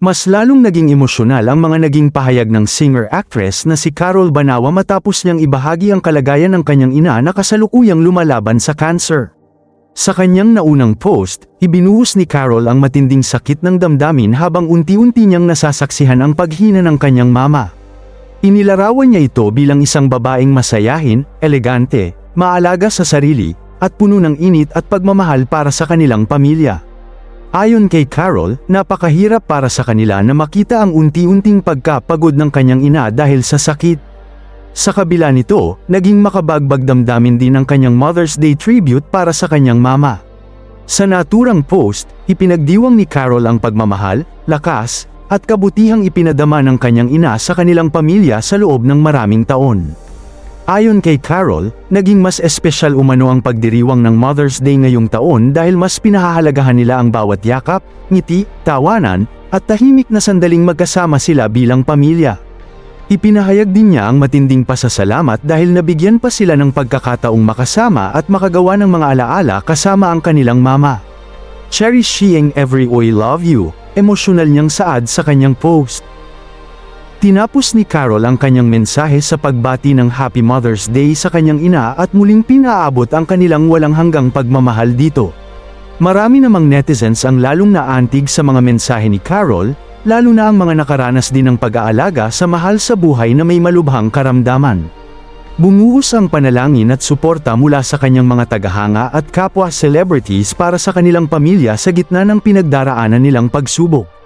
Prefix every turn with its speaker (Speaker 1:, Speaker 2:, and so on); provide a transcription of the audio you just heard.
Speaker 1: Mas lalong naging emosyonal ang mga naging pahayag ng singer-actress na si Carol Banawa matapos niyang ibahagi ang kalagayan ng kanyang ina na kasalukuyang lumalaban sa cancer. Sa kanyang naunang post, ibinuhos ni Carol ang matinding sakit ng damdamin habang unti-unti niyang nasasaksihan ang paghina ng kanyang mama. Inilarawan niya ito bilang isang babaeng masayahin, elegante, maalaga sa sarili, at puno ng init at pagmamahal para sa kanilang pamilya. Ayon kay Carol, napakahirap para sa kanila na makita ang unti-unting pagkapagod ng kanyang ina dahil sa sakit. Sa kabila nito, naging makabagbag damdamin din ang kanyang Mother's Day tribute para sa kanyang mama. Sa naturang post, ipinagdiwang ni Carol ang pagmamahal, lakas, at kabutihang ipinadama ng kanyang ina sa kanilang pamilya sa loob ng maraming taon. Ayon kay Carol, naging mas espesyal umano ang pagdiriwang ng Mother's Day ngayong taon dahil mas pinahahalagahan nila ang bawat yakap, ngiti, tawanan, at tahimik na sandaling magkasama sila bilang pamilya. Ipinahayag din niya ang matinding pasasalamat dahil nabigyan pa sila ng pagkakataong makasama at makagawa ng mga alaala kasama ang kanilang mama. Cherishing every I love you, emosyonal niyang saad sa kanyang post. Tinapos ni Carol ang kanyang mensahe sa pagbati ng Happy Mother's Day sa kanyang ina at muling pinaabot ang kanilang walang hanggang pagmamahal dito. Marami namang netizens ang lalong naantig sa mga mensahe ni Carol, lalo na ang mga nakaranas din ng pag-aalaga sa mahal sa buhay na may malubhang karamdaman. Bumuhos ang panalangin at suporta mula sa kanyang mga tagahanga at kapwa celebrities para sa kanilang pamilya sa gitna ng pinagdaraanan nilang pagsubok.